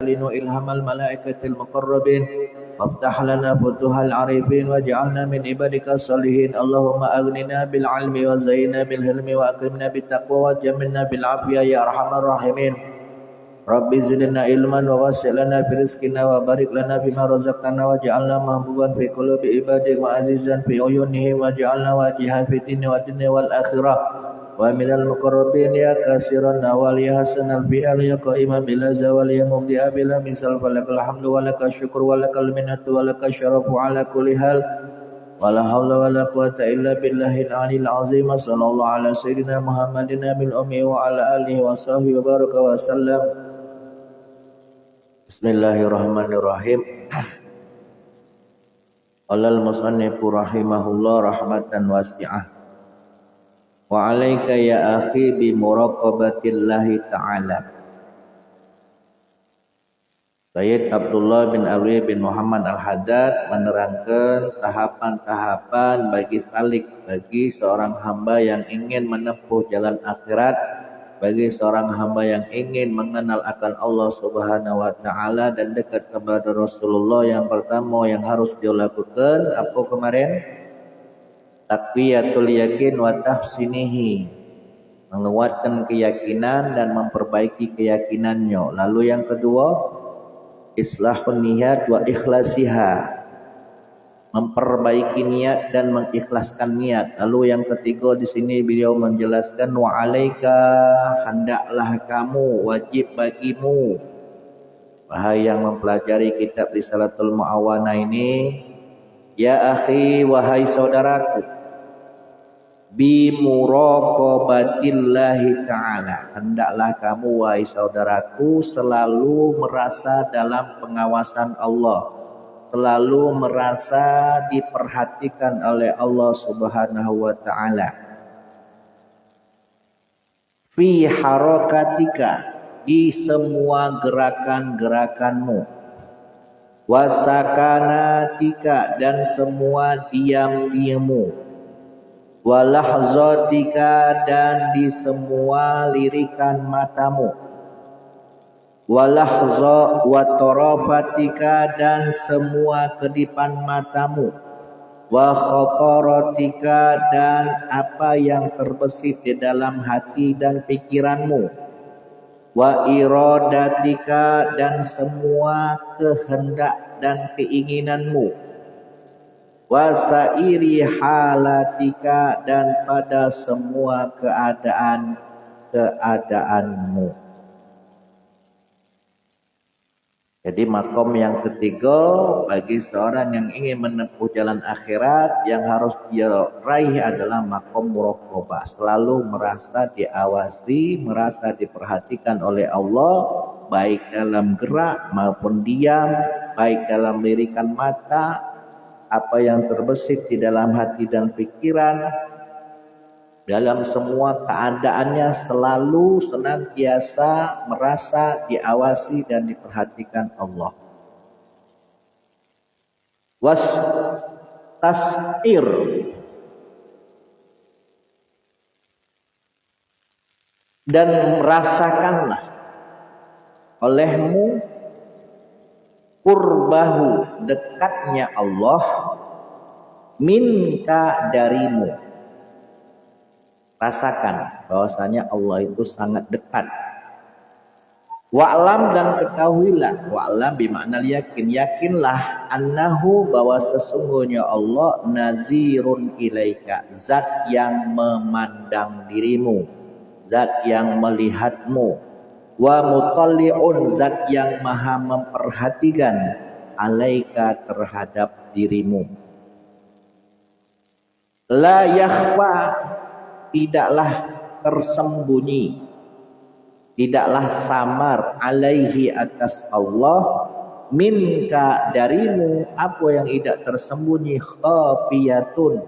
إلهام الملائكة المقربين وافتح لنا فتوح العارفين واجعلنا من عبادك الصالحين. اللهم أغننا بالعلم وزينا بالحلم وأكرمنا بالتقوى وجملنا بالعافية يا أرحم الراحمين. رب زدنا علما ووسع لنا في رزقنا وبارك لنا فيما رزقتنا واجعلنا محبوبا في قلوب عبادك وعزيزا في عيونهم واجعلنا واجها في الدين والدنيا والآخرة ومن المقربين يا كثير النوال يا حسن الفعل يا قائما بلا زوال يا مبدئا بلا مثال فلك الحمد ولك الشكر ولك المنة ولك الشرف على كل حال ولا حول ولا قوة إلا بالله العلي العظيم. صلى الله على سيدنا محمد النبي الأمي وعلى آله وصحبه وبارك وسلم. Bismillahirrahmanirrahim. Qala al-musannifu rahimahullah rahmatan wasi'ah. Wa 'alaika ya akhi bi muraqabatillahi ta'ala. Sayyid Abdullah bin Ali bin Muhammad Al-Haddad menerangkan tahapan-tahapan bagi salik bagi seorang hamba yang ingin menempuh jalan akhirat, bagi seorang hamba yang ingin mengenal akan Allah Subhanahu wa taala dan dekat kepada Rasulullah. Yang pertama yang harus dilakukan apa kemarin? Taqwiyatul yakin wa tahsinihi, menguatkan keyakinan dan memperbaiki keyakinannya. Lalu yang kedua, islahun niat wa ikhlasiha, memperbaiki niat dan mengikhlaskan niat. Lalu yang ketiga di sini beliau menjelaskan wa 'alaika, hendaklah kamu, wajib bagimu. Wahai yang mempelajari kitab Risalatul Mu'awana ini, ya akhi, wahai saudaraku, bi muraqabatillahi ta'ala, hendaklah kamu wahai saudaraku selalu merasa dalam pengawasan Allah, selalu merasa diperhatikan oleh Allah Subhanahu wa taala. Fi harakatika, di semua gerakan-gerakanmu. Wasakanatika, dan semua diam-diammu. Walahzatika, dan di semua lirikan matamu. Walahza wa tarafatika, dan semua kedipan matamu. Wa khataratika, dan apa yang terbesit di dalam hati dan pikiranmu. Wa iradatika, dan semua kehendak dan keinginanmu. Wa sairi halatika, dan pada semua keadaanmu. Jadi makom yang ketiga bagi seorang yang ingin menempuh jalan akhirat yang harus dia raih adalah makom muraqabah. Selalu merasa diawasi, merasa diperhatikan oleh Allah, baik dalam gerak maupun diam, baik dalam lirikan mata, apa yang terbesit di dalam hati dan pikiran. Dalam semua keadaannya selalu senantiasa merasa diawasi dan diperhatikan Allah. Wastasir, dan merasakanlah olehmu qurbahu, dekatnya Allah, minka, darimu. Rasakan bahwasanya Allah itu sangat dekat. Wa'lam, dan ketahuilah, wa'lam bimakna yakin, yakinlah, annahu, bahwa sesungguhnya Allah nazirun ilaika, zat yang memandang dirimu, zat yang melihatmu. Wa mutalli'un, zat yang maha memperhatikan, alaika, terhadap dirimu. La yakhfa, tidaklah tersembunyi, tidaklah samar, alaihi, atas Allah, minka, darimu, apa yang tidak tersembunyi, khafiyatun,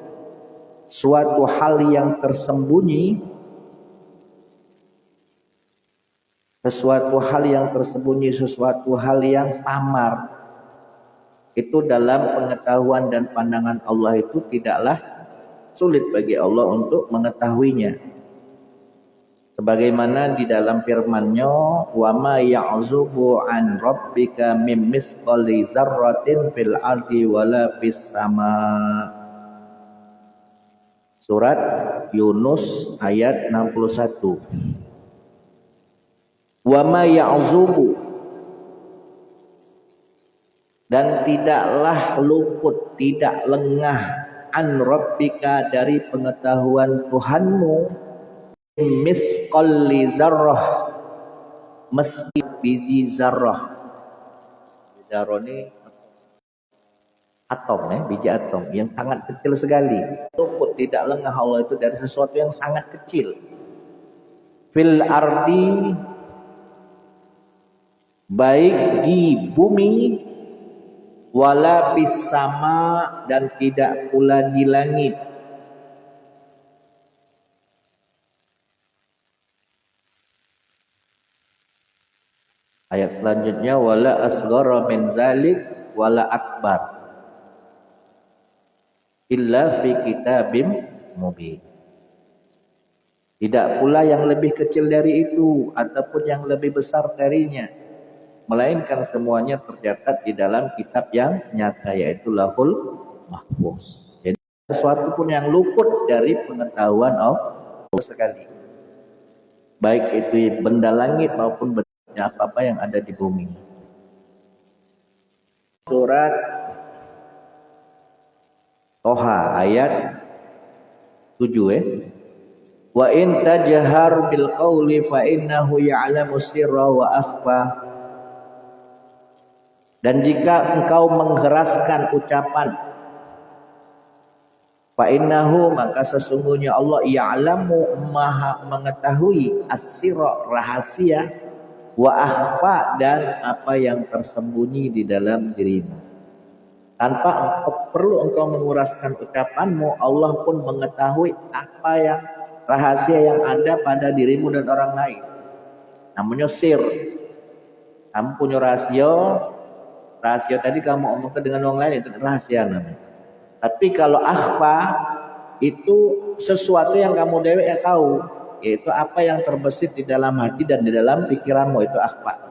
suatu hal yang tersembunyi, sesuatu hal yang tersembunyi, sesuatu hal yang samar. Itu dalam pengetahuan dan pandangan Allah itu tidaklah sulit bagi Allah untuk mengetahuinya. sebagaimana di dalam firman-Nya, wa ma ya'zubu an rabbika mim misqali dzarratin fil ardi wala fis sama. Surat Yunus ayat 61. Wa ma ya'zubu, dan tidaklah luput, tidak lengah, an rabbika, dari pengetahuan Tuhanmu, misqalli zarrah, meski biji zarrah. Zarrah ini atom, biji atom yang sangat kecil sekali. Luput, tidak lengah Allah itu dari sesuatu yang sangat kecil. Fil ardi, baik di bumi, wala bis sama, dan tidak pula di langit. Ayat selanjutnya, wala asghara min zalik wala akbar illa fi kitabim mubin. Tidak pula yang lebih kecil dari itu ataupun yang lebih besar darinya, melainkan semuanya tercatat di dalam kitab yang nyata, yaitu Lauhul Mahfuz. Jadi sesuatu pun yang luput dari pengetahuan Allah sekali, baik itu benda langit maupun benda apa-apa yang ada di bumi. Surat Toha ayat 7. Wa in tajhar bil qawli fa innahu ya'lamu sirra wa akhfa. Dan jika engkau menggeraskan ucapan, fa innahu, maka sesungguhnya Allah ya'lamu, maha mengetahui, as-sirra, rahasia, wa akhfa, dan apa yang tersembunyi di dalam dirimu. Tanpa perlu engkau menguraskan ucapanmu, Allah pun mengetahui apa yang rahasia yang ada pada dirimu dan orang lain. Namanya sir. Kamu punya rahasia tadi kamu omongkan dengan orang lain, itu rahasia namanya. Tapi kalau akhfa itu sesuatu yang kamu dewek yang tahu, yaitu apa yang terbesit di dalam hati dan di dalam pikiranmu, itu akhfa.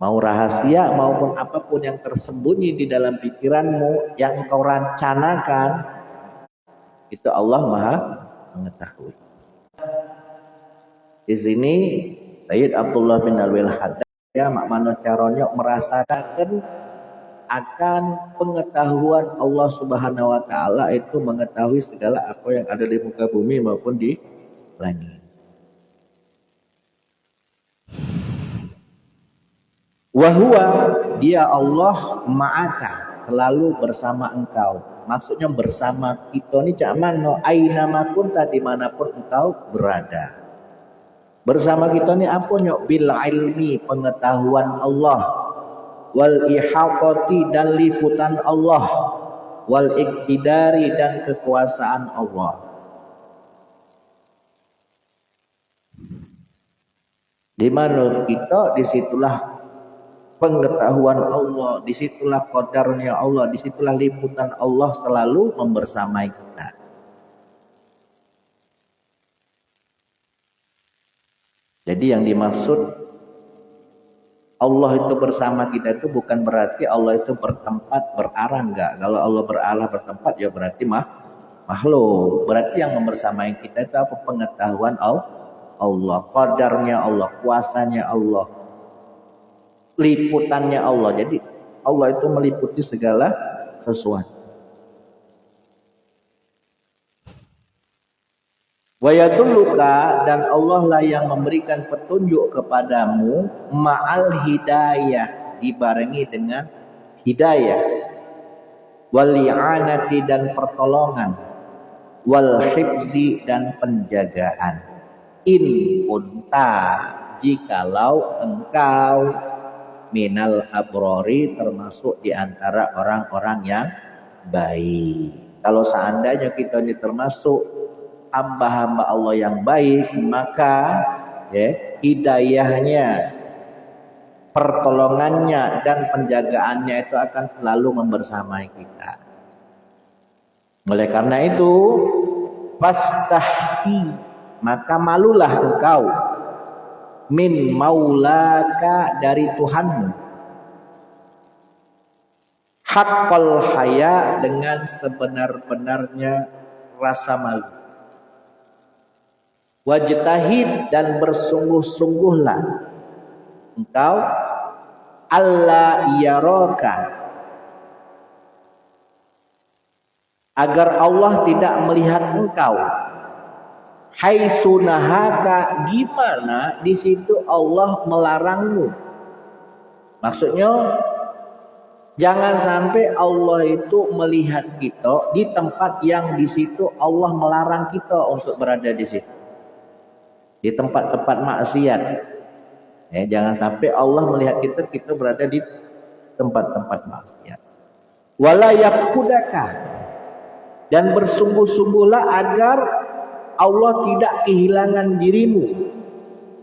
Mau rahasia maupun apapun yang tersembunyi di dalam pikiranmu yang engkau rencanakan, itu Allah Maha mengetahui. Di sini Sayyid Abdullah bin Alwi Al-Haddad ya makmano caronyo merasakan akan pengetahuan Allah Subhanahu wa taala, itu mengetahui segala apa yang ada di muka bumi maupun di langit. Wahwa, dia Allah ma'aka, selalu bersama engkau. Maksudnya bersama kita ni cak mano, aina makun tadi manapun engkau berada. Bersama kita ni apa nyok? Bil ilmi, pengetahuan Allah, wal ihaqati, dan liputan Allah, wal iktidari, dan kekuasaan Allah. Di mana kita, disitulah pengetahuan Allah, disitulah qadarnya Allah, disitulah liputan Allah selalu membersamai kita. Jadi yang dimaksud Allah itu bersama kita itu bukan berarti Allah itu bertempat, berarah, enggak. Kalau Allah berarah, bertempat, ya berarti makhluk. Berarti yang membersamai kita itu apa? Pengetahuan Allah, qadarnya Allah, kuasanya Allah, liputannya Allah. Jadi Allah itu meliputi segala sesuatu. Wa yadulluka, dan Allah lah yang memberikan petunjuk kepadamu, ma'al hidayah, dibarengi dengan hidayah, wal i'anati, dan pertolongan, wal hifzi, dan penjagaan. In kunta, jikalau engkau, minal abrori, termasuk di antara orang-orang yang baik. Kalau seandainya kita ini termasuk hamba-hamba Allah yang baik, maka ya, hidayahnya, pertolongannya, dan penjagaannya itu akan selalu membersamai kita. Oleh karena itu, fastahi, maka malulah engkau min maulaka dari Tuhanmu, haqqal haya dengan sebenar-benarnya rasa malu, wajtahid dan bersungguh-sungguhlah engkau alla yaraka, agar Allah tidak melihat engkau, haitsu nahaka, gimana di situ Allah melarangmu. Maksudnya jangan sampai Allah itu melihat kita di tempat yang di situ Allah melarang kita untuk berada di situ, di tempat-tempat maksiat. Jangan sampai Allah melihat kita berada di tempat-tempat maksiat. Wala yakudaka, dan bersungguh-sungguhlah agar Allah tidak kehilangan dirimu,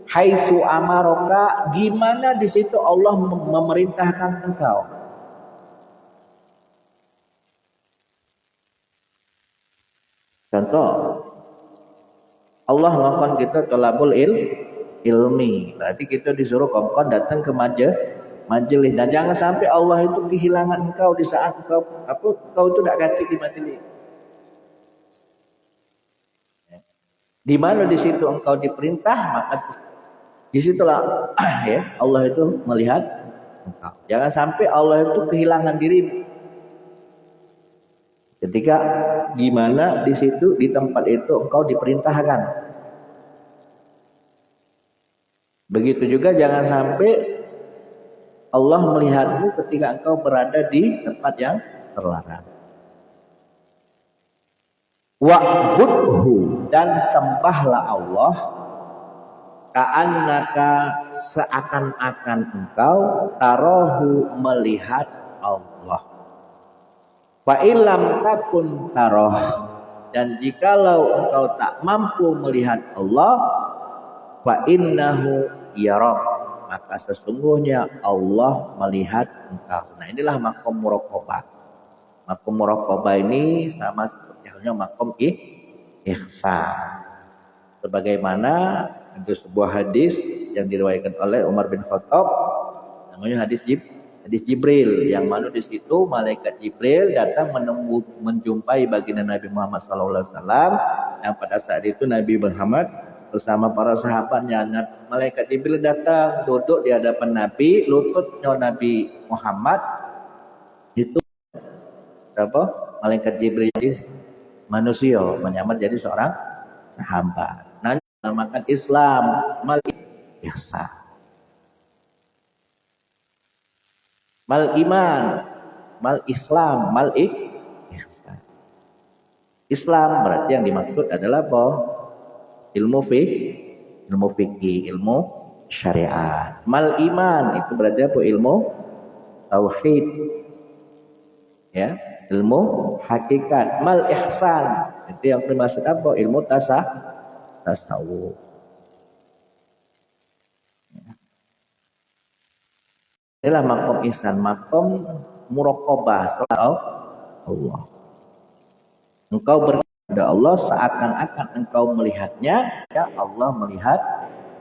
haitsu amaraka, gimana di situ Allah memerintahkan engkau. Contoh, Allah ngongkon kita tolabul ilmi, berarti kita disuruh kongkon datang ke majelis. Dan jangan sampai Allah itu kehilangan engkau di saat engkau itu tidak kati di majelis. Di mana di situ engkau diperintah, maka disitulah Allah itu melihat engkau. Jangan sampai Allah itu kehilangan dirimu. Ketika di mana di situ di tempat itu engkau diperintahkan. Begitu juga jangan sampai Allah melihatmu ketika engkau berada di tempat yang terlarang. Wa'budhu, dan sembahlah Allah, ka'annaka, seakan-akan engkau tarahu, melihat Allah. Fa illam takun tarah, dan jikalau engkau tak mampu melihat Allah, fa innahu yarak, maka sesungguhnya Allah melihat engkau. Nah, inilah makom muraqabah. Makom muraqabah ini sama seperti halnya makom ihsan. Sebagaimana itu sebuah hadis yang diriwayatkan oleh Umar bin Khattab, namanya hadis Jibril, yang mana di situ malaikat Jibril datang menjumpai baginda Nabi Muhammad SAW, yang pada saat itu Nabi Muhammad bersama para sahabatnya. Malaikat Jibril datang duduk di hadapan Nabi, lututnya Nabi Muhammad itu apa? Malaikat Jibril jadi manusia, menyamar jadi seorang sahabat. Nah, namakan Islam mal ihsan. Mal iman, mal Islam, mal ihsan. Islam berarti yang dimaksud adalah apa? Ilmu fikih, ilmu syariat. Mal iman itu berarti apa? Ilmu tauhid. Ya, ilmu hakikat. Mal ihsan itu yang dimaksud apa? Ilmu tasawuf. Inilah makom ihsan, makom muraqabah Allah. Engkau berkepada Allah seakan-akan engkau melihatnya, ya Allah melihat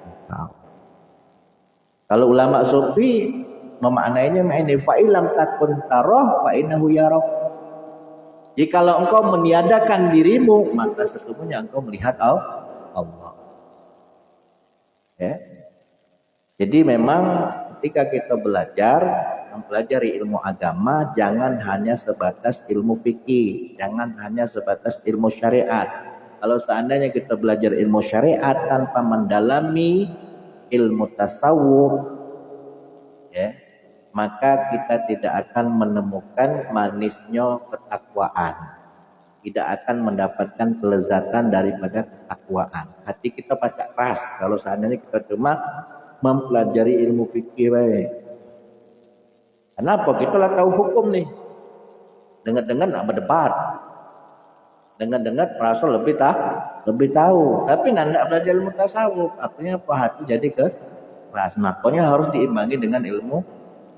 engkau. Kalau ulama sufi memaknainya ini fa ilam takun tarah fa innahu yarak. Jikalau engkau meniadakan dirimu, maka sesungguhnya engkau melihat Allah. Ya. Jadi memang ketika kita mempelajari ilmu agama, jangan hanya sebatas ilmu fikih, jangan hanya sebatas ilmu syariat. Kalau seandainya kita belajar ilmu syariat tanpa mendalami ilmu tasawuf, ya, maka kita tidak akan menemukan manisnya ketakwaan, tidak akan mendapatkan kelezatan daripada ketakwaan. Hati kita pasti keras kalau seandainya kita cuma mempelajari ilmu fikih baik. Kenapa? Kita lah tahu hukum nih. Dengar-dengar nak berdebat. Dengar-dengar merasa lebih tahu. Tapi nak belajar ilmu tasawuf, artinya apa? Hati jadi keras. Makanya harus diimbangi dengan ilmu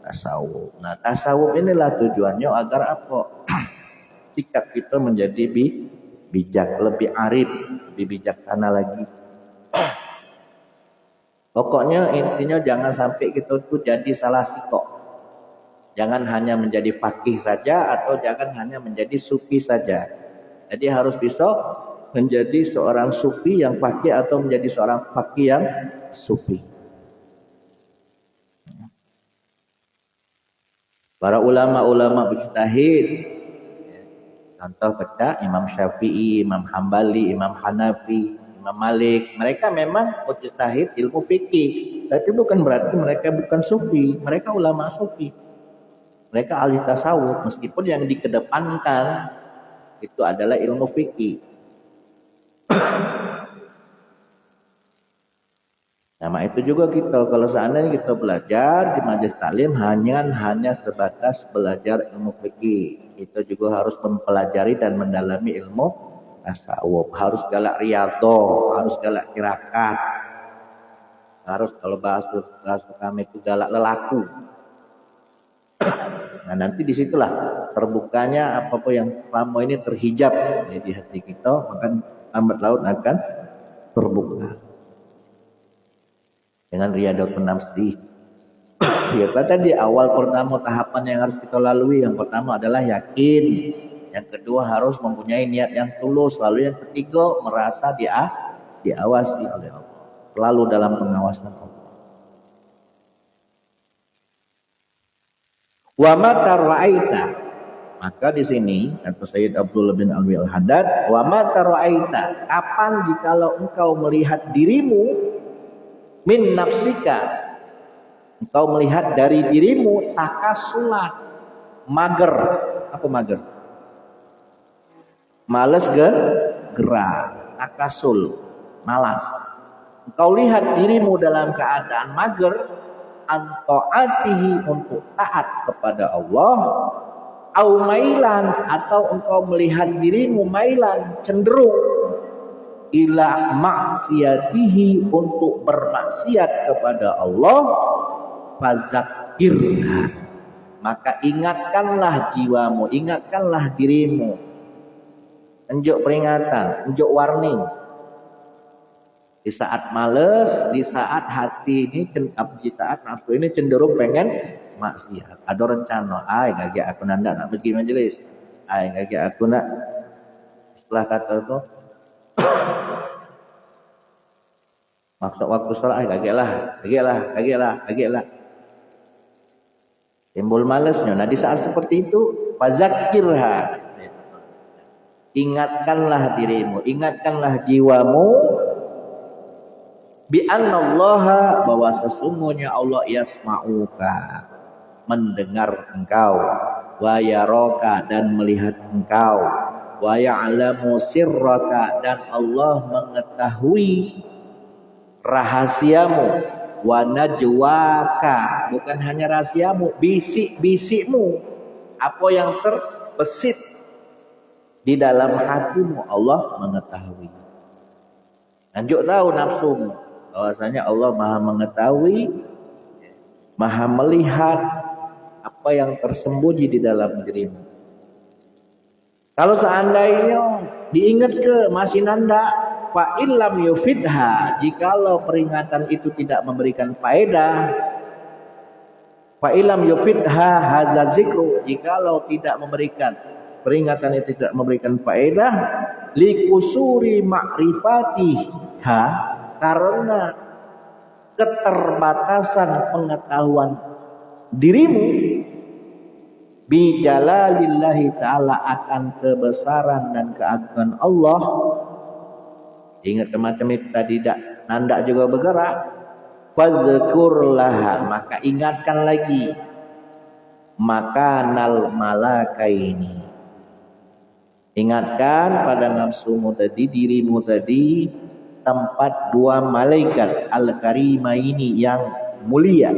tasawuf. Nah, tasawuf inilah tujuannya agar apa? Sikap kita menjadi bijak, lebih arif, lebih bijaksana lagi. Pokoknya intinya jangan sampai kita itu jadi salah sikok. Jangan hanya menjadi faqih saja atau jangan hanya menjadi sufi saja. Jadi harus bisa menjadi seorang sufi yang faqih atau menjadi seorang faqih yang sufi. Para ulama-ulama mujtahid, contoh kita Imam Syafi'i, Imam Hambali, Imam Hanafi, Imam Malik, mereka memang mujtahid ilmu fikih, tapi bukan berarti mereka bukan sufi, mereka ulama sufi. Mereka ahli tasawuf, meskipun yang dikedepankan itu adalah ilmu fikih. Nah, itu juga kita kalau seandainya kita belajar di majelis taklim hanya sebatas belajar ilmu fikih, kita juga harus mempelajari dan mendalami ilmu tasawuf, harus galak riyadhah, harus galak tirakat, harus kalau bahasa kami itu galak lelaku. Nah, nanti disitulah terbukanya apa yang selama ini terhijab di hati kita, maka lambat laun akan terbuka dengan riyadhatun nafsi. Ya, tadi awal pertama tahapan yang harus kita lalui, yang pertama adalah yakin, yang kedua harus mempunyai niat yang tulus, lalu yang ketiga merasa diawasi oleh Allah, selalu dalam pengawasan Allah. Wa mata ra'aita, maka di sini kata Sayyid Abdullah bin Alwi Al-Haddad, wa mata ra'aita, kapan jikalau engkau melihat dirimu min nafsika, engkau melihat dari dirimu takasulah, mager. Apa mager? Males gerak, takasul, malas. Engkau lihat dirimu dalam keadaan mager, anto'atihi, untuk taat kepada Allah, au mailan, atau engkau melihat dirimu mailan, cenderung ila maksiatihi, untuk bermaksiat kepada Allah, fazakirha, maka ingatkanlah jiwamu, ingatkanlah dirimu, unjuk peringatan, unjuk warning. Di saat males, di saat hati ini, di saat nafsu ini cenderung pengen maksiat, ada rencana, ngajak aku nak pergi majelis, ngajak aku nak, setelah kata itu maksud waktu sholat, kagetlah. Timbul malesnya. Nah, di saat seperti itu, fazakirha, ingatkanlah dirimu, ingatkanlah jiwamu, bi annallaha, bahwa sesungguhnya Allah yasma'uka, mendengar engkau, wa yaraka, dan melihat engkau, wa ya'lamu sirraka, dan Allah mengetahui rahasiamu, wa najwaka, bukan hanya rahasiamu, bisik-bisikmu, apa yang terbesit di dalam hatimu, Allah mengetahui. Lanjut tahu nafsumu, bahwasanya Allah Maha mengetahui, Maha melihat apa yang tersembunyi di dalam dirimu. Kalau seandainya diingat masih nanda, fa illam yufidha, jikalau peringatan itu tidak memberikan faedah, fa illam yufidha hadza zikru, jikalau tidak memberikan peringatan itu tidak memberikan faedah, likusuri ma'rifatiha, karena keterbatasan pengetahuan dirimu, bi jalalillahi ta'ala, akan kebesaran dan keagungan Allah. Ingat macam itu tadi, nanda juga bergerak. Fadzkurlaha, maka ingatkan lagi, makanal malakaini, ingatkan pada nafsumu tadi, dirimu tadi, tempat dua malaikat al-karimaini, yang mulia,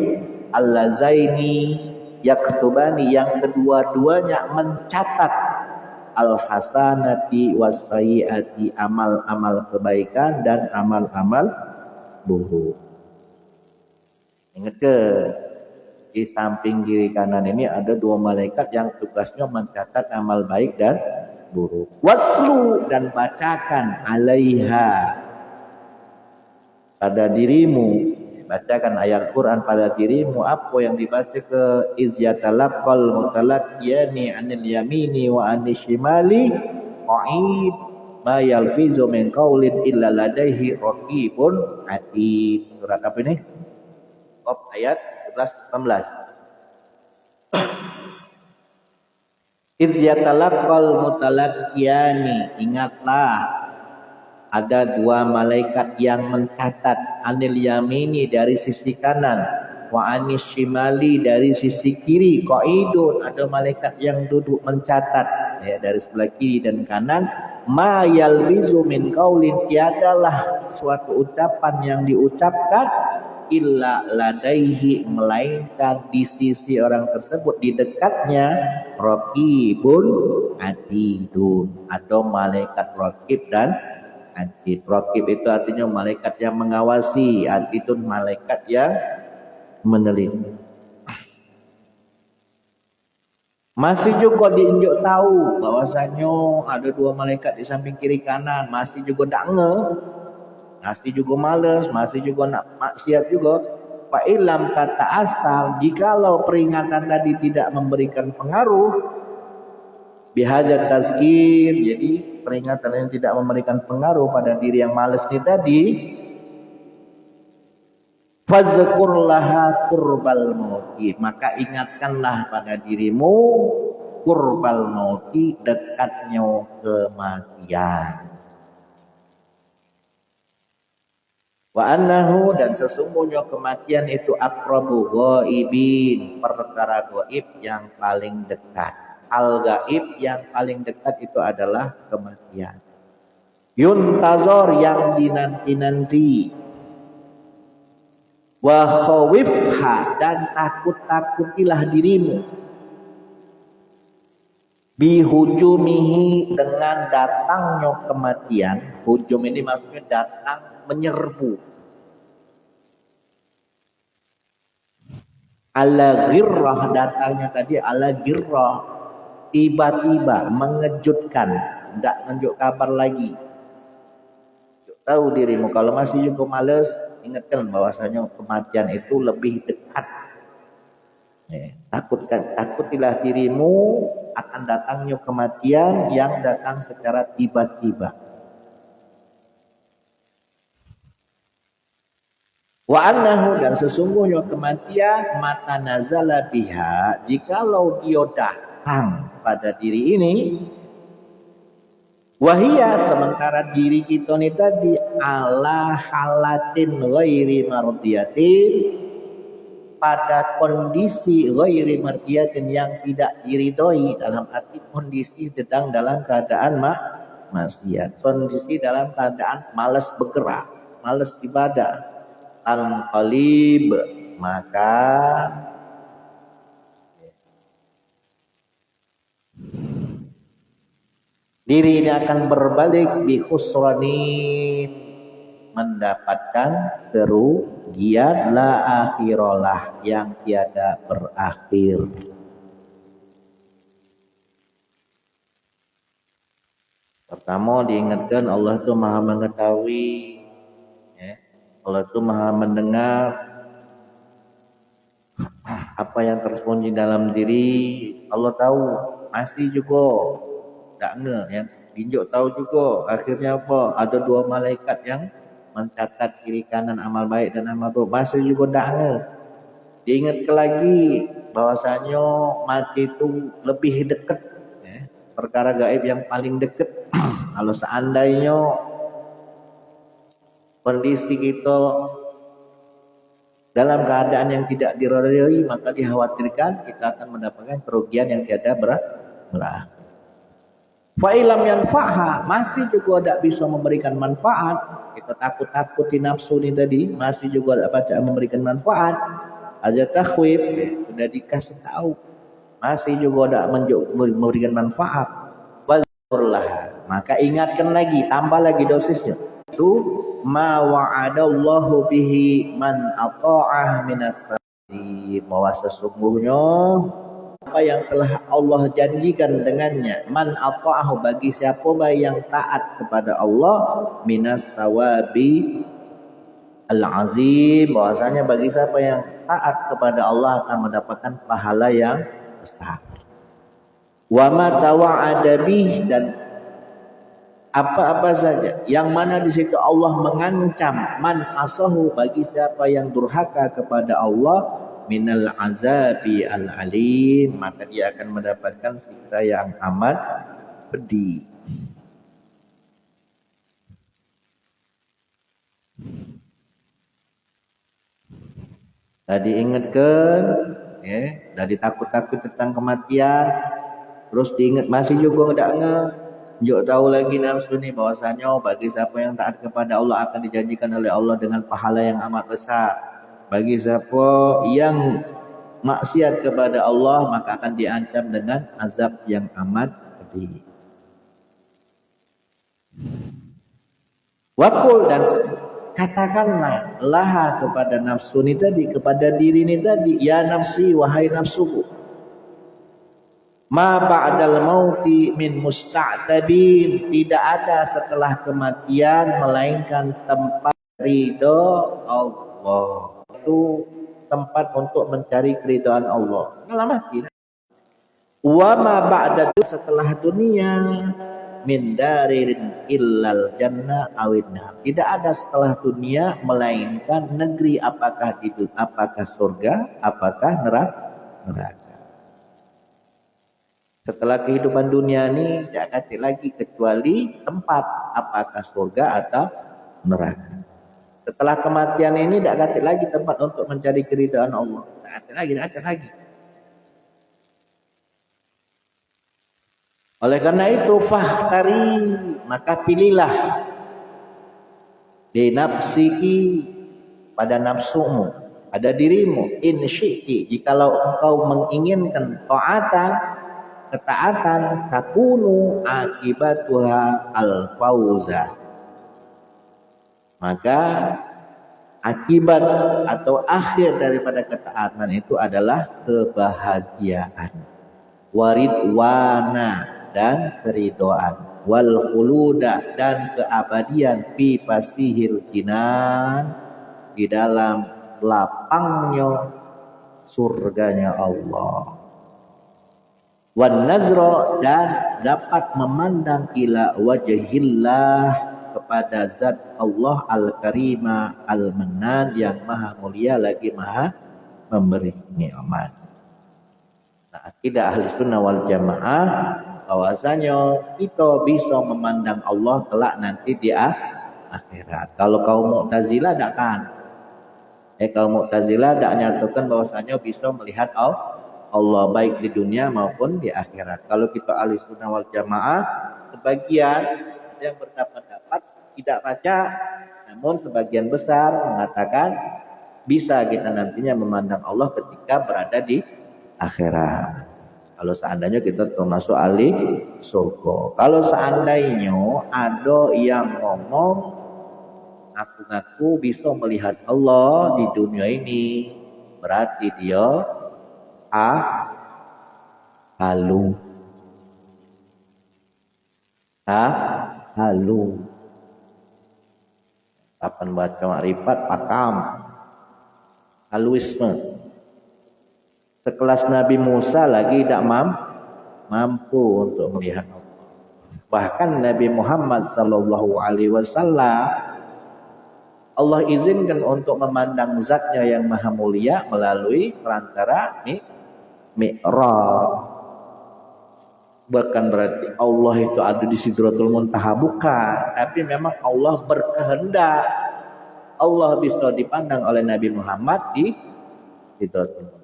allazaini yaktubani, yang kedua-duanya mencatat, al-hasanati wassayiati, amal-amal kebaikan dan amal-amal buruk. Ingat ke, di samping kiri kanan ini ada dua malaikat yang tugasnya mencatat amal baik dan buruk. Waslu, dan bacakan, alaiha, pada dirimu, bacakan ayat Quran pada dirimu apa yang dibaca ke izyatalaqal mutalaqiyani anil yamini wa anil shimali qa'id ma yalfizu min qaulin illa ladaihi raqibun atid. Surat apa ini? Ayat 11 18. Idz yatalaqal mutalaqiyani, ingatlah ada dua malaikat yang mencatat, anil yamini dari sisi kanan, wa anis shimali dari sisi kiri, qaidun ada malaikat yang duduk mencatat ya dari sebelah kiri dan kanan, ma yalbizu min qaulin, tiadalah suatu ucapan yang diucapkan illa ladaihi, melainkan di sisi orang tersebut, di dekatnya raqibun atidun, ada malaikat raqib dan atid. Raqib itu artinya malaikat yang mengawasi, atidun malaikat yang meneliti. Masih juga diunjuk tahu bahwasanya ada dua malaikat di samping kiri kanan, masih juga tak nge, masih juga malas, masih juga nak maksiat juga. Fa ilam kata asal, jikalau peringatan tadi tidak memberikan pengaruh, bihajat tazkir, jadi peringatan yang tidak memberikan pengaruh pada diri yang malas ini tadi, fazkur laha qurbal mauti, maka ingatkanlah pada dirimu qurbal mauti, dekatnya kematian. Wa annahu, dan sesungguhnya kematian itu aqrabu ghaibin, perkara gaib yang paling dekat. Al gaib yang paling dekat itu adalah kematian. Yuntazor, yang dinanti-nanti. Wa khawifha, dan takut-takutilah dirimu. Bihujumihi, dengan datangnya kematian. Hujum ini maksudnya datang menyerbu. Ala ghirrah, datangnya tadi ala ghirrah, tiba-tiba, mengejutkan, tidak menunjuk kabar lagi. Tahu dirimu, kalau masih juga malas, ingatkan bahwasanya kematian itu lebih dekat. Takutilah dirimu akan datangnya kematian yang datang secara tiba-tiba. Wa annahu, dan sesungguhnya kematian mata nazala biha, jikalau dia datang pada diri ini, wahia, sementara diri kita ini tadi ala halatin ghairi mardiyatin, pada kondisi ghairi mardiyatin, yang tidak diridhoi, dalam arti kondisi sedang dalam keadaan maksiat, kondisi dalam keadaan malas bergerak, malas ibadah, al-qalib, maka diri ini akan berbalik bi khusranin, mendapatkan kerugian la akhiralah, yang tiada berakhir. Pertama diingatkan Allah itu Maha mengetahui, Allah itu Maha mendengar apa yang tersembunyi dalam diri. Allah tahu, masih juga tak nge, yang tinjuk tahu juga. Akhirnya apa? Ada dua malaikat yang mencatat kiri kanan amal baik dan amal buruk, masih juga tak nge. Diingatkan lagi bahwasanya mati itu lebih dekat, perkara gaib yang paling dekat. Kalau seandainya kondisi kita dalam keadaan yang tidak diridhoi, maka dikhawatirkan kita akan mendapatkan kerugian yang tiada berakhir. Fa ilam yanfa'ha, masih juga tidak bisa memberikan manfaat, kita takut-takuti nafsu ini tadi, masih juga tidak baca memberikan manfaat, aja takhwif, sudah dikasih tahu, masih juga tidak memberikan manfaat. Wazkurlah, maka ingatkan lagi, tambah lagi dosisnya. Itu ma wa'adallahu bihi man ata'ah minas salihin, bahwa sesungguhnya apa yang telah Allah janjikan dengannya, man ata'ahu, bagi siapa yang taat kepada Allah, minas sawabi, Al-Azim, bahwasanya bagi siapa yang taat kepada Allah akan mendapatkan pahala yang besar. Wa ma tawa'ada bih, dan apa-apa saja yang mana di situ Allah mengancam man asahu, bagi siapa yang durhaka kepada Allah, minal azabi al-alim, maka dia akan mendapatkan siksa yang amat pedih. Tadi ingatkan, dari takut-takut tentang kematian, terus diingat masih juga tidak Juk tahu lagi nafsu ni bahwasanya bagi siapa yang taat kepada Allah akan dijanjikan oleh Allah dengan pahala yang amat besar. Bagi siapa yang maksiat kepada Allah maka akan diancam dengan azab yang amat pedih. Wakul, dan katakanlah laha kepada nafsu ni tadi, kepada diri ni tadi, ya nafsi, wahai nafsuku, ma ba'dal mauti min musta'tabin, tidak ada setelah kematian melainkan tempat ridho Allah. Itu tempat untuk mencari keridhaan Allah. Malah mati. Wa ma ba'da, setelah dunia, min darin illal jannah awin nar, tidak ada setelah dunia melainkan negeri, apakah itu, apakah surga, apakah neraka. Setelah kehidupan dunia ini tidak ada lagi kecuali tempat, apakah surga atau neraka. Setelah kematian ini tidak ada lagi tempat untuk mencari keridhaan Allah. Tidak ada lagi. Oleh karena itu fahtari, maka pilihlah di nafsiki, pada nafsumu, pada dirimu, in syi'ti, jikalau engkau menginginkan ketaatan, takunu akibatuha al-fauza, maka akibat atau akhir daripada ketaatan itu adalah kebahagiaan, waridwana, dan keridhaan, wal khuluda, dan keabadian, fi pasihil jinan, di dalam lapangnya surganya Allah, wan nazra, dan dapat memandang ila wajhillah, kepada zat Allah al-karima al-mannan, yang maha mulia lagi maha memberi nikmat. Nah, akidah ahli sunnah wal jamaah bahwasanya kita bisa memandang Allah kelak nanti di akhirat. Kalau kaum Mu'tazilah tak kan. Kaum Mu'tazilah tak nyatakan bahwasanya bisa melihat Allah baik di dunia maupun di akhirat. Kalau kita ahli sunnah wal jamaah, sebagian yang berpendapat tidak baca, namun sebagian besar mengatakan bisa kita nantinya memandang Allah ketika berada di akhirat. Kalau seandainya kita termasuk ahli surga. Kalau seandainya ada yang ngomong ngaku-ngaku bisa melihat Allah di dunia ini, berarti dia halu. Kapan baca makrifat pakam. Haluisme. Sekelas Nabi Musa lagi tidak mampu untuk melihat Allah. Bahkan Nabi Muhammad sallallahu alaihi wasallam Allah izinkan untuk memandang zatnya yang maha mulia melalui perantara Mi'raj. Bukan berarti Allah itu ada di Sidratul Muntaha, bukan. Tapi memang Allah berkehendak Allah bisa dipandang oleh Nabi Muhammad di Sidratul Muntaha.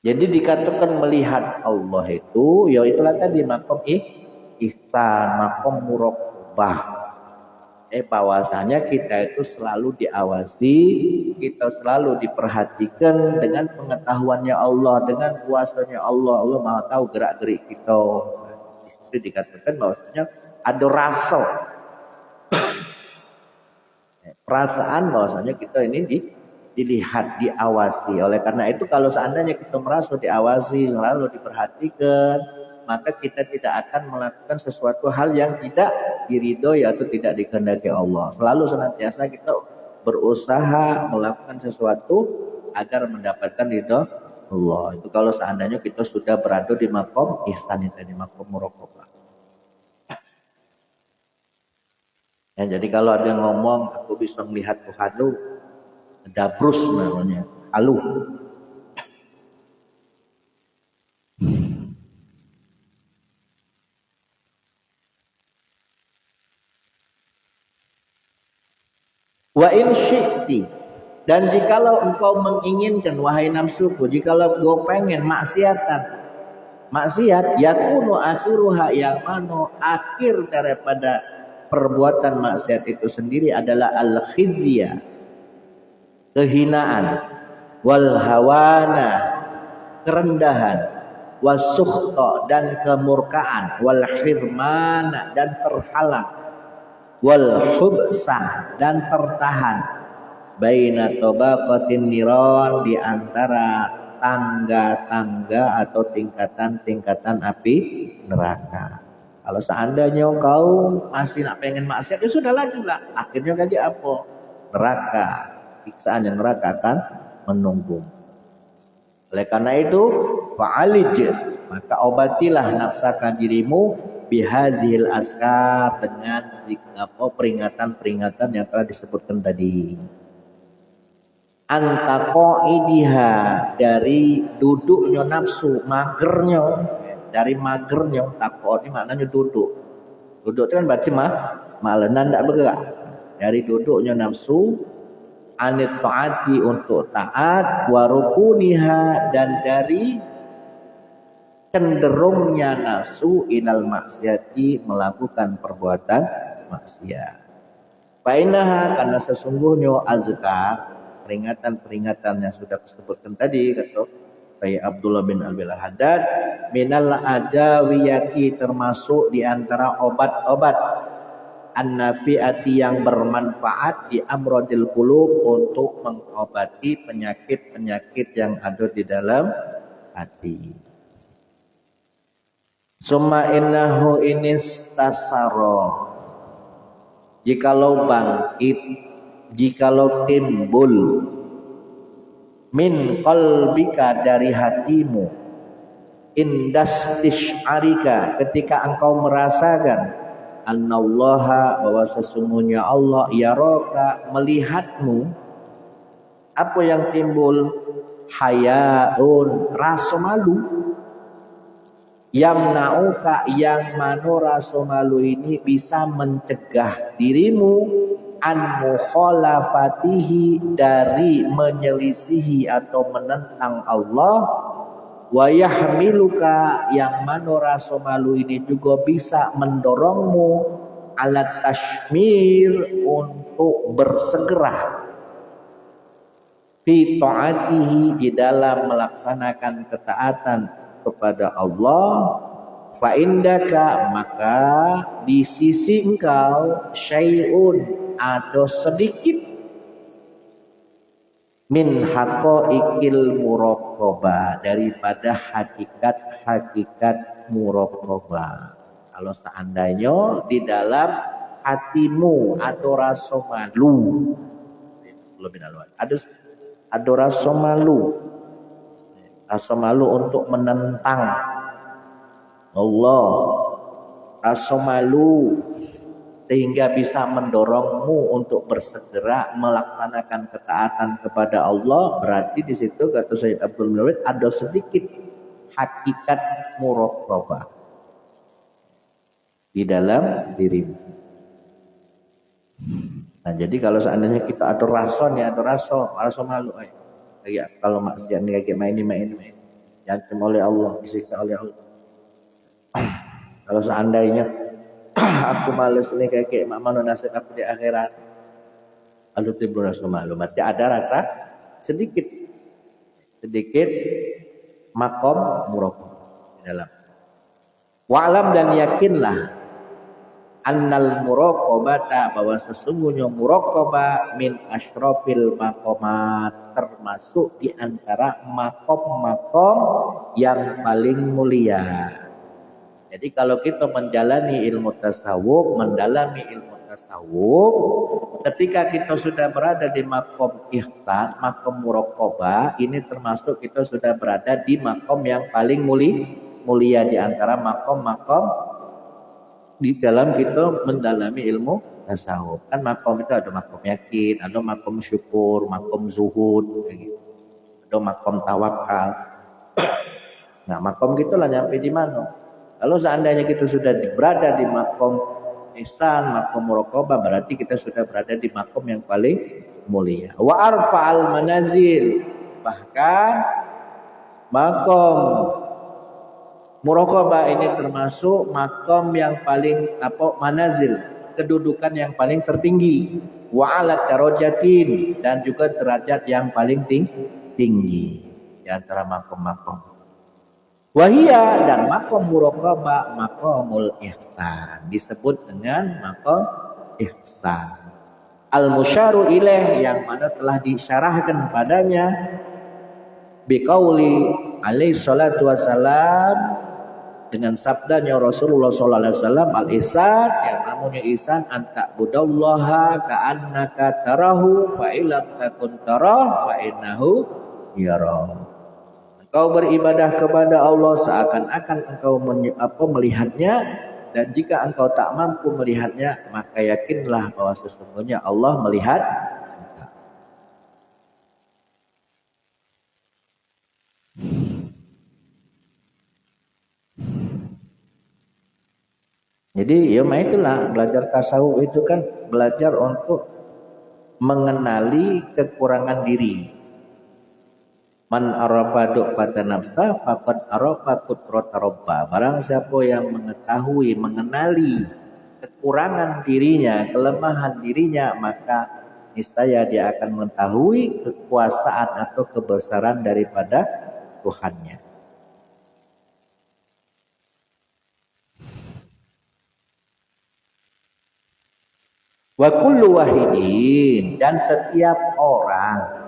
Jadi dikatakan melihat Allah itu, ya itulah tadi makom ihsan, makom muraqabah. Bahwasanya kita itu selalu diawasi, kita selalu diperhatikan dengan pengetahuannya Allah, dengan kuasanya Allah. Allah Maha tahu gerak-gerik kita. Itu dikatakan bahwasanya ada rasa, perasaan bahwasanya kita ini dilihat, diawasi. Oleh karena itu kalau seandainya kita merasa diawasi, selalu diperhatikan, maka kita tidak akan melakukan sesuatu hal yang tidak diridhoi atau tidak dikehendaki Allah. Selalu senantiasa kita berusaha melakukan sesuatu agar mendapatkan ridho Allah. Itu kalau seandainya kita sudah berada di makom ihsan itu, di makom muraqabah. Ya, jadi kalau ada yang ngomong aku bisa melihat Tuhan lu, dabrus namanya, halu. Wa in syi'ti, dan jikalau engkau menginginkan wahai nafsuku, jikalau engkau pengen maksiat yakunu akhiruha, yang mana akhir daripada perbuatan maksiat itu sendiri adalah al-khizya, kehinaan, wal hawana, kerendahan, wasukhta, dan kemurkaan, wal hirmana, dan terhalang, wal hubsah, dan tertahan, baina tabaqatin niran, di antara tangga-tangga atau tingkatan-tingkatan api neraka. Kalau seandainya kau masih nak pengen maksiat, ya sudah lanjutlah. Akhirnya kayak apa? Neraka, siksaan yang neraka akan menunggu. Oleh karena itu, fa'alij, maka obatilah nafsakan dirimu bihazil askar, dengan peringatan-peringatan yang telah disebutkan tadi. Antaqaidiha, dari duduknya nafsu, magernya. Dari magernya, takut ini maknanya duduk. Duduk itu kan berarti malenan, tidak bergerak. Dari duduknya nafsu, anit taati, untuk taat, warukuniha, dan dari cenderungnya nafsu ilal maksiati, melakukan perbuatan maksiat. Fainaha, karena sesungguhnya azkar, peringatan-peringatan yang sudah disebutkan tadi, kata Sayyid Abdullah bin Al-Haddad, minal adawiyati, termasuk di antara obat-obat an-nafi'ati, yang bermanfaat, di amrodil qulub, untuk mengobati penyakit-penyakit yang ada di dalam hati. Summa innahu inistasaro, jikalau bangkit, jikalau timbul, min qalbika, dari hatimu, indastish'arika, ketika engkau merasakan, annallaha, bahwa sesungguhnya Allah, yaraka, melihatmu. Apa yang timbul? Hayaun, rasa malu. Yamna'uka, yang mano rasa malu ini bisa mencegah dirimu an mukhalafatihi, dari menyelisihi atau menentang Allah. Wa yahmiluka, yang mana rasa malu ini juga bisa mendorongmu alat tashmir, untuk bersegera fi ta'atihi, di dalam melaksanakan ketaatan kepada Allah. Fa indaka, maka di sisi engkau, syai'un, ada sedikit, min haqaiqil muraqabah, daripada hakikat-hakikat muraqabah. Kalau seandainya di dalam hatimu ada rasa malu, ada rasa malu, untuk menentang Allah, rasa malu sehingga bisa mendorongmu untuk bersegera melaksanakan ketaatan kepada Allah. Berarti di situ kata Sayyid Abdul Mawlid ada sedikit hakikat muraqabah di dalam dirimu. Nah, jadi kalau seandainya kita ada rasa malu, kayak kalau maksiat ini kayak main diancam oleh Allah, disiksa oleh Allah. Kalau seandainya aku males nih kayak mana nasib aku di akhirat, lalu timbul rasa malu, berarti ada rasa sedikit makom muraqabah di dalam. Wa'lam, dan yakinlah, annal muraqabata, bahwa sesungguhnya muraqabah min asyrafil maqamat, termasuk di antara makom-makom yang paling mulia. Jadi kalau kita menjalani ilmu tasawuf, mendalami ilmu tasawuf, ketika kita sudah berada di makom ihsan, makom muraqabah, ini termasuk kita sudah berada di makom yang paling mulia di antara makom-makom di dalam kita mendalami ilmu tasawuf. Kan makom itu ada makom yakin, ada makom syukur, makom zuhud, gitu. Ada makom tawakal. Nah, makom gitu lah nyampe di mana? Kalau seandainya kita sudah berada di makom ihsan, makom muraqabah, berarti kita sudah berada di makom yang paling mulia. Wa arfa'al manazil, bahkan makom muraqabah ini termasuk makom yang paling manazil, kedudukan yang paling tertinggi. Wa ala darajatin, dan juga derajat yang paling tinggi di antara makom-makom. Wahia, dan makom muraqabah makomul ihsan, disebut dengan makom ihsan. Al-musyaru ilaih, yang mana telah disyarahkan padanya biqauli alaihi salatu wassalam, dengan sabdanya Rasulullah sallallahu alaihi wasallam, al-ihsan, yang namanya ihsan, anta budallaha ka'annaka tarahu fa illam takun tarah fa innahu yarah. Engkau beribadah kepada Allah seakan-akan engkau melihatnya, dan jika engkau tak mampu melihatnya, maka yakinlah bahwa sesungguhnya Allah melihat engkau. Jadi ya itulah, belajar tasawuf itu kan belajar untuk mengenali kekurangan diri. Man arafa du'fata nafsa faqad arafa qudrata robba. Barang siapa yang mengetahui, mengenali kekurangan dirinya, kelemahan dirinya, maka niscaya dia akan mengetahui kekuasaan atau kebesaran daripada Tuhannya. Wa kullu wahidin, dan setiap orang,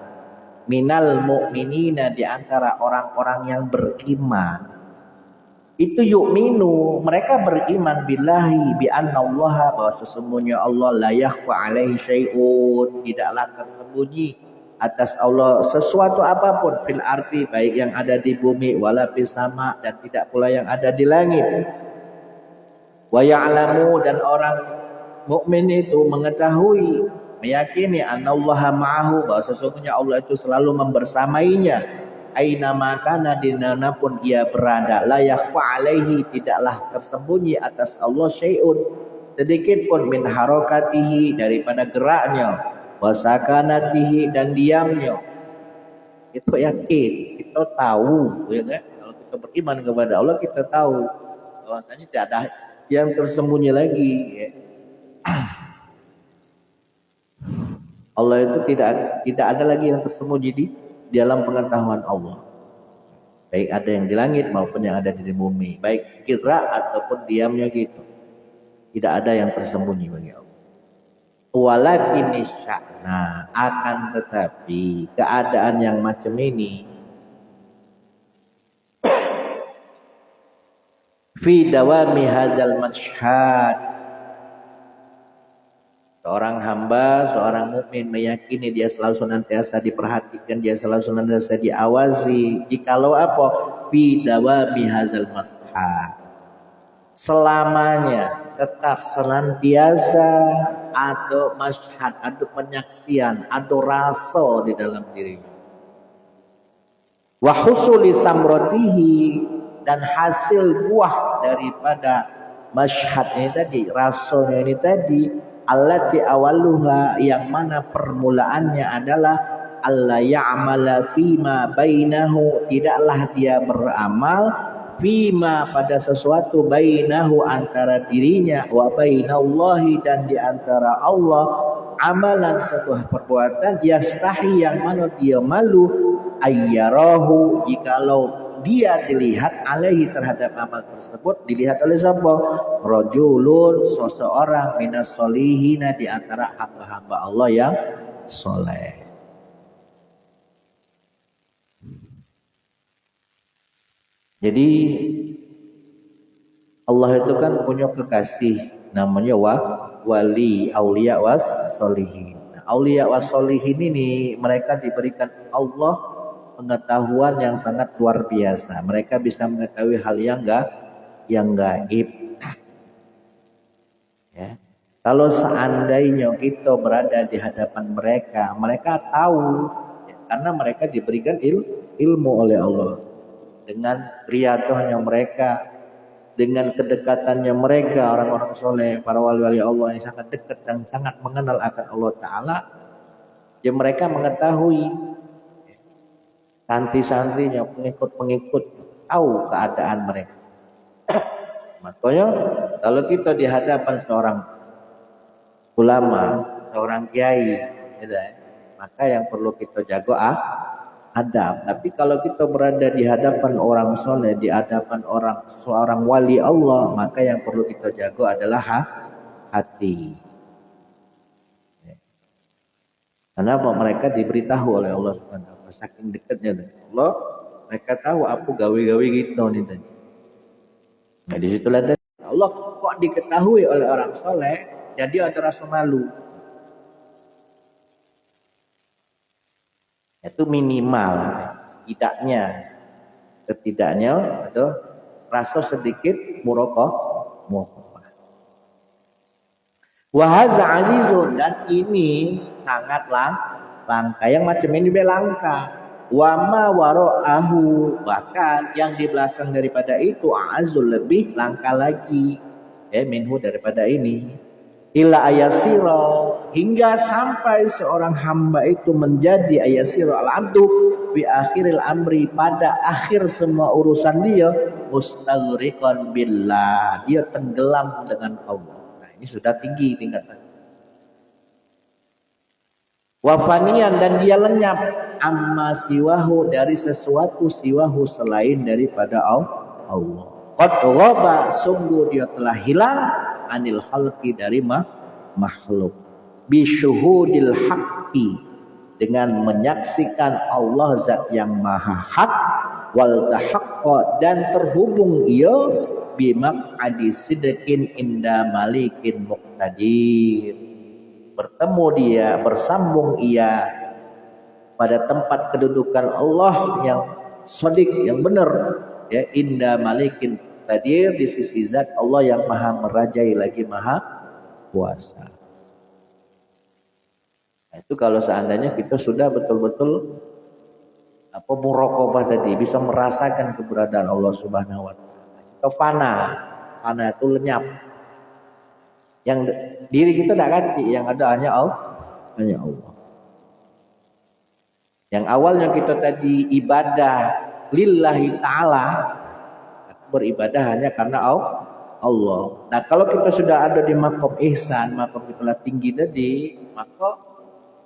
minal mu'minina, di antara orang-orang yang beriman, itu yu'minu, mereka beriman billahi, bi annallaha, bahwa sesungguhnya Allah la yakhfa alaihi syai'un, tidaklah tersembunyi atas Allah sesuatu apapun, fil arti, baik yang ada di bumi, wala fis sama, dan tidak pula yang ada di langit. Wa ya'lamu, dan orang mukmin itu mengetahui, meyakini anallaha ma'ahu, bahwa sesungguhnya Allah itu selalu membersamainya, aina makana, dimanapun ia berada, la yakhfa alaihi, tidaklah tersembunyi atas Allah syai'un, sedikit pun, min harakatihi, daripada geraknya, wa sakanatihi, dan diamnya. Itu yakin, kita tahu, ya kan? Kalau kita beriman kepada Allah, kita tahu bahwasanya tidak ada yang tersembunyi lagi, ya. Allah itu tidak ada lagi yang tersembunyi di dalam pengetahuan Allah. Baik ada yang di langit maupun yang ada di bumi, baik kira ataupun diamnya gitu. Tidak ada yang tersembunyi bagi Allah. Walakin sya'na, akan tetapi keadaan yang macam ini fi dawami hadzal mashhad, seorang hamba, seorang mukmin meyakini dia selalu senantiasa diperhatikan, dia selalu senantiasa diawasi. Jikalau apa? Fi dawami hadzal mashhad, selamanya tetap senantiasa ada masyhad, ada penyaksian, ada rasa di dalam dirinya. Wa husuli samratihi, dan hasil buah daripada masyhad ini tadi, rasanya ini tadi, allati awaluha, yang mana permulaannya adalah alla ya'mala fima bainahu, tidaklah dia beramal fima, pada sesuatu, bainahu, antara dirinya, wa bainallahi, dan di antara Allah, amalan, sebuah perbuatan, yastahi, yang mana dia malu, ayyarahu, jikalau dia dilihat, alaihi, terhadap amal tersebut, dilihat oleh siapa? Rajulun, seseorang, minas solihina, di antara hamba-hamba Allah yang soleh. Jadi Allah kebetulan punya kekasih namanya wali aulia was solihin. Nah, aulia was solihin ini mereka diberikan Allah pengetahuan yang sangat luar biasa. Mereka bisa mengetahui hal yang gaib. Ya. Kalau seandainya kita berada di hadapan mereka, mereka tahu ya, karena mereka diberikan ilmu oleh Allah dengan riyadhahnya mereka, dengan kedekatannya mereka orang-orang soleh, para wali-wali Allah yang sangat dekat dan sangat mengenal akan Allah Ta'ala, ya mereka mengetahui santri-santrinya, pengikut-pengikut tahu keadaan mereka. Makanya kalau kita di hadapan seorang ulama, seorang kiai, gitu, maka yang perlu kita jaga adab. Tapi kalau kita berada di hadapan orang soleh, di hadapan seorang wali Allah, maka yang perlu kita jaga adalah hati. Kenapa? Mereka diberitahu oleh Allah Subhanahu wa taala, saking dekatnya dengan Allah, mereka tahu apa gawe-gawe gitu nih tadi. Nah, di situlah tadi Allah kok diketahui oleh orang soleh, jadi ada rasa malu. Itu minimal, setidaknya ada rasa sedikit muraqabah. Wa hadza azizun, dan ini sangatlah langka. Yang macam ini langka. Wa ma wara'ahu, bahkan yang di belakang daripada itu azul, lebih langka lagi. Minhu, daripada ini. Ila ayasira, hingga sampai seorang hamba itu menjadi ayasira al-abdu fi akhiril amri, pada akhir semua urusan dia, mustaghriqan billah, dia tenggelam dengan Allah. Nah, ini sudah tinggi tingkatan. Wafanian, dan dia lenyap amma siwahu, dari sesuatu siwahu selain daripada Allah. Qad ghaba, sungguh dia telah hilang anil khalqi, dari makhluk. Bisyuhudil haqqi, dengan menyaksikan Allah zat yang maha hak. Wal tahaqqa, dan terhubung ia bimaq'adi sidqin inda malikin muqtadir, bertemu dia, bersambung ia pada tempat kedudukan Allah yang shadiq, yang benar, ya, inda malikin tadir, di sisi zat Allah yang maha merajai lagi maha kuasa. Nah, itu kalau seandainya kita sudah betul-betul muraqabah tadi, bisa merasakan keberadaan Allah Subhanahu wa taala. Kita fana itu lenyap. Yang diri kita tidak ganti, yang ada hanya Allah. Yang awalnya kita tadi ibadah lillahi ta'ala, beribadah hanya karena Allah. Nah, kalau kita sudah ada di maqam ihsan, maqam kita tinggi tadi, maka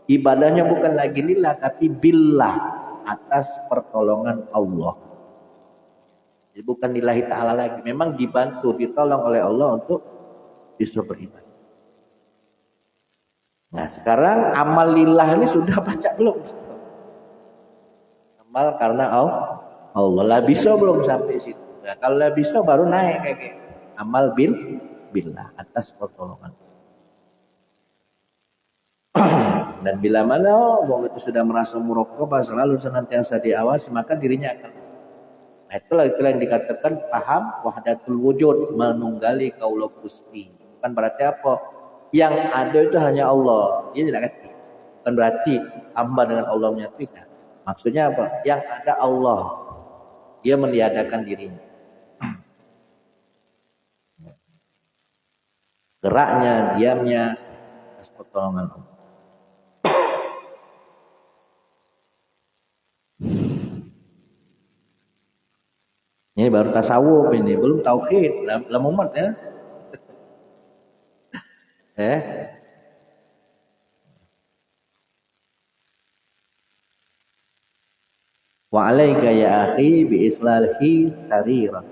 ibadahnya bukan lagi lillah, tapi billah, atas pertolongan Allah. Jadi bukan lillahi ta'ala lagi, memang dibantu, ditolong oleh Allah untuk bisa beribadah. Nah, sekarang amal lillah ini sudah baca belum? Amal karena Allah lah, bisa belum sampai situ? Nah, kalau lah bisa baru naik kayak gitu. Amal billah, atas pertolongan. Dan bila mana orang itu sudah merasa muraqabah, selalu senantiasa diawasi, maka dirinya akan. Nah, itulah yang dikatakan paham wahdatul wujud, menunggali kaula Gusti. Bukan berarti apa? Yang ada itu hanya Allah. Dia tidak kata. Bukan berarti hamba dengan Allah menyatu, tidak. Maksudnya apa? Yang ada Allah. Dia meniadakan dirinya. Geraknya, diamnya, atas pertolongan Allah. Ini baru tasawuf, ini belum tauhid, dalam umat ya. Wa alaika ya akhi bi islahi sarirah.